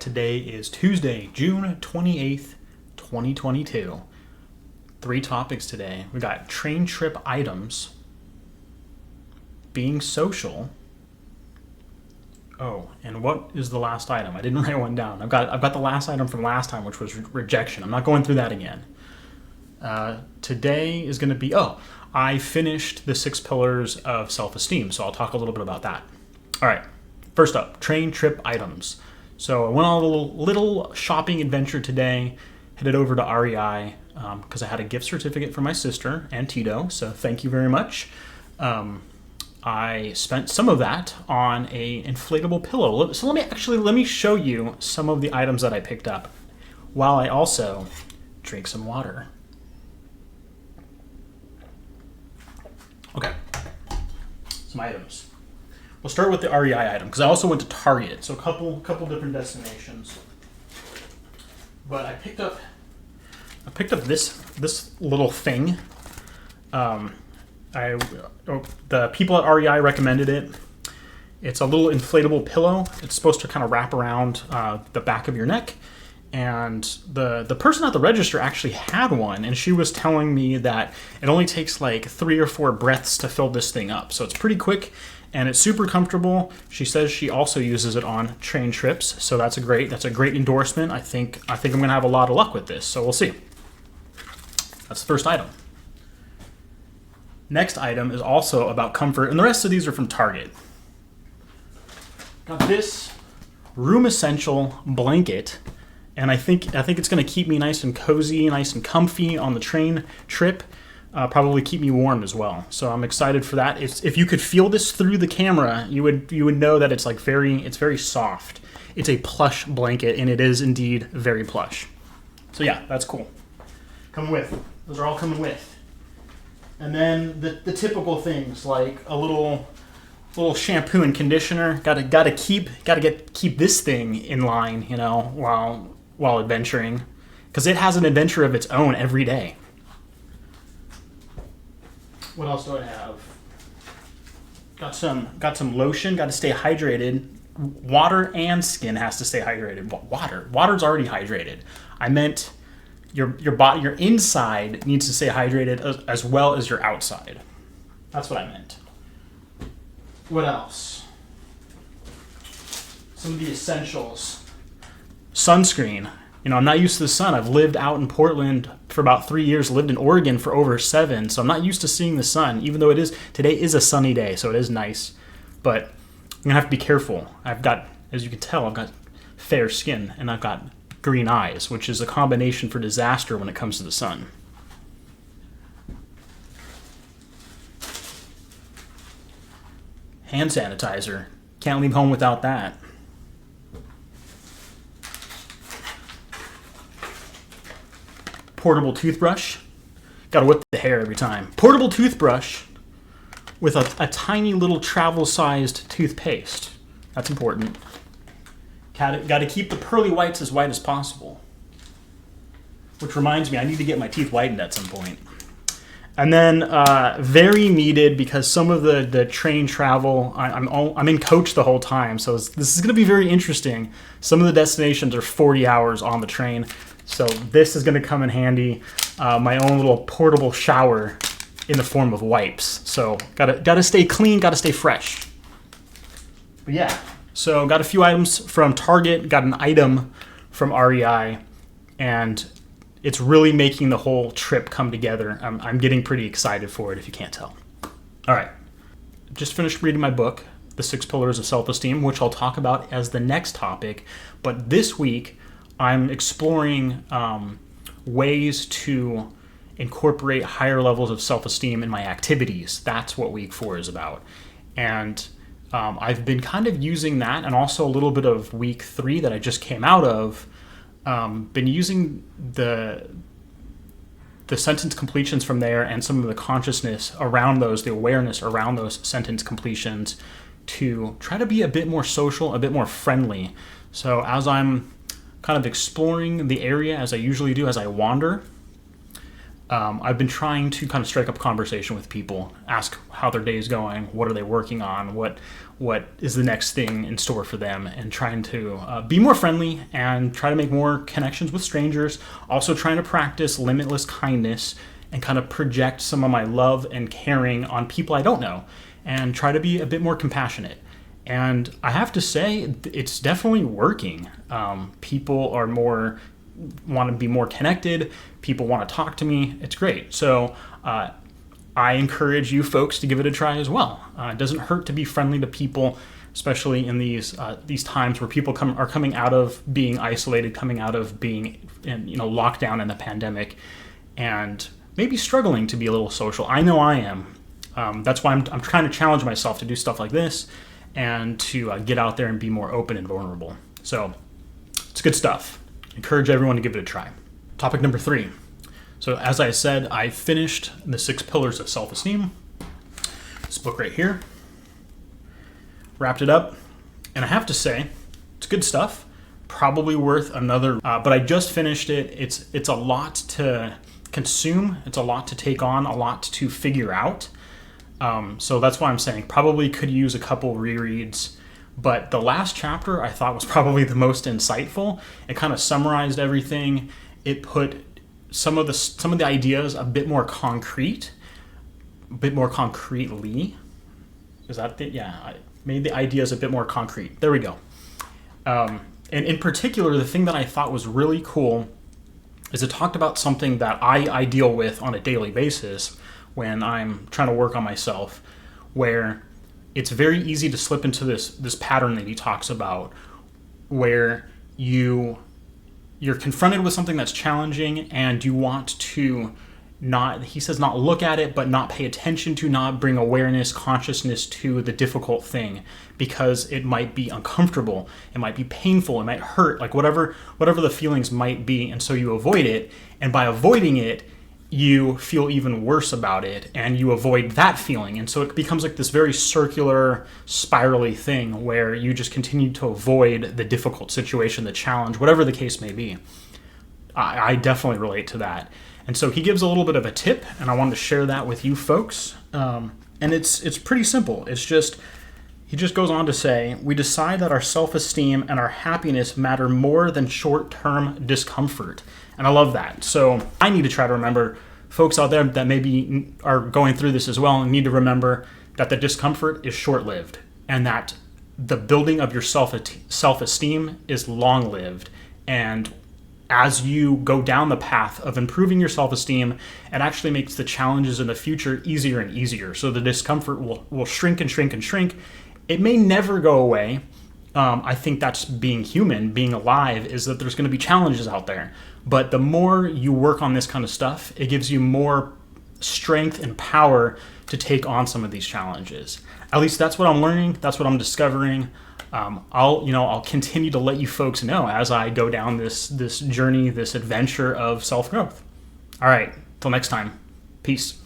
Today is Tuesday, June 28th, 2022. Three topics today. We got train trip items, being social. Oh, and what is the last item? I didn't write one down. I've got the last item from last time, which was rejection. I'm not going through that again. Today is going to be, I finished the 6 pillars of self-esteem, so I'll talk a little bit about that. All right, first up, train trip items. So I went on a little shopping adventure today, headed over to REI because I had a gift certificate for my sister and Tito, so thank you very much. I spent some of that on a inflatable pillow. So let me show you some of the items that I picked up while I also drink some water. Okay, some items. We'll start with the REI item because I also went to Target, so a couple different destinations. But I picked up this little thing. The people at REI recommended it. It's a little inflatable pillow. It's supposed to kind of wrap around the back of your neck. And the person at the register actually had one, and she was telling me that it only takes like 3 or 4 breaths to fill this thing up. So it's pretty quick, and it's super comfortable. She says she also uses it on train trips, so that's a great endorsement. I think I'm gonna have a lot of luck with this, so we'll see. That's the first item. Next item is also about comfort, and the rest of these are from Target. Got this Room Essential blanket. And I think it's going to keep me nice and cozy, nice and comfy on the train trip. Probably keep me warm as well. So I'm excited for that. If you could feel this through the camera, you would know that it's very soft. It's a plush blanket, and it is indeed very plush. So yeah, that's cool. Those are all coming with. And then the typical things like a little shampoo and conditioner. Gotta keep this thing in line, while adventuring, because it has an adventure of its own every day. What else do I have? Got some lotion. Got to stay hydrated. Water and skin has to stay hydrated. Water's already hydrated. I meant your body, your inside needs to stay hydrated as well as your outside. That's what I meant. What else? Some of the essentials. Sunscreen. I'm not used to the sun. I've lived out in Portland for about 3 years, lived in Oregon for over 7, so I'm not used to seeing the sun, even though today is a sunny day, so it is nice. But I'm gonna have to be careful. As you can tell, I've got fair skin and I've got green eyes, which is a combination for disaster when it comes to the sun. Hand sanitizer. Can't leave home without that. Portable toothbrush. Gotta whip the hair every time. Portable toothbrush with a tiny little travel-sized toothpaste. That's important. Gotta keep the pearly whites as white as possible. Which reminds me, I need to get my teeth whitened at some point. And then very needed, because some of the train travel, I'm in coach the whole time, so this is going to be very interesting. Some of the destinations are 40 hours on the train, so this is going to come in handy. My own little portable shower in the form of wipes. So gotta stay clean, gotta stay fresh. But yeah, so got a few items from Target, got an item from REI, and it's really making the whole trip come together. I'm getting pretty excited for it, if you can't tell. All right. Just finished reading my book, The 6 Pillars of Self-Esteem, which I'll talk about as the next topic. But this week, I'm exploring ways to incorporate higher levels of self-esteem in my activities. That's what week 4 is about. And I've been kind of using that, and also a little bit of week 3 that I just came out of. Been using the sentence completions from there and some of the consciousness around those, the awareness around those sentence completions, to try to be a bit more social, a bit more friendly. So as I'm kind of exploring the area, as I usually do as I wander, I've been trying to kind of strike up conversation with people, ask how their day is going, what are they working on, what is the next thing in store for them, and trying to be more friendly and try to make more connections with strangers. Also trying to practice limitless kindness and kind of project some of my love and caring on people I don't know, and try to be a bit more compassionate. And I have to say, it's definitely working. People are want to be more connected. People want to talk to me. It's great. So I encourage you folks to give it a try as well. It doesn't hurt to be friendly to people, especially in these times where people are coming out of being isolated, coming out of being in locked down in the pandemic, and maybe struggling to be a little social. I know I am. That's why I'm trying to challenge myself to do stuff like this and to get out there and be more open and vulnerable. So it's good stuff. Encourage everyone to give it a try. Topic number 3. So as I said, I finished The 6 Pillars of Self-Esteem. This book right here. Wrapped it up. And I have to say, it's good stuff. Probably worth another, but I just finished it. It's a lot to consume. It's a lot to take on, a lot to figure out. So that's why I'm saying probably could use a couple rereads. But the last chapter I thought was probably the most insightful. It kind of summarized everything. It put some of the ideas a bit more concretely. Is that it? Yeah, I made the ideas a bit more concrete. There we go. And in particular, the thing that I thought was really cool is it talked about something that I deal with on a daily basis when I'm trying to work on myself, where it's very easy to slip into this pattern that he talks about, where you're confronted with something that's challenging and you want to not look at it, but not pay attention to, not bring awareness, consciousness to the difficult thing, because it might be uncomfortable, it might be painful, it might hurt, like whatever the feelings might be, and so you avoid it, and by avoiding it, you feel even worse about it, and you avoid that feeling. And so it becomes like this very circular, spirally thing where you just continue to avoid the difficult situation, the challenge, whatever the case may be. I definitely relate to that. And so he gives a little bit of a tip, and I wanted to share that with you folks. And it's pretty simple. He just goes on to say, we decide that our self-esteem and our happiness matter more than short-term discomfort. And I love that. So I need to try to remember, folks out there that maybe are going through this as well, and need to remember that the discomfort is short-lived, and that the building of your self-esteem is long-lived. And as you go down the path of improving your self-esteem, it actually makes the challenges in the future easier and easier. So the discomfort will shrink and shrink and shrink. It may never go away. I think that's being human, being alive, is that there's going to be challenges out there. But the more you work on this kind of stuff, it gives you more strength and power to take on some of these challenges. At least that's what I'm learning. That's what I'm discovering. I'll continue to let you folks know as I go down this journey, this adventure of self-growth. All right, till next time. Peace.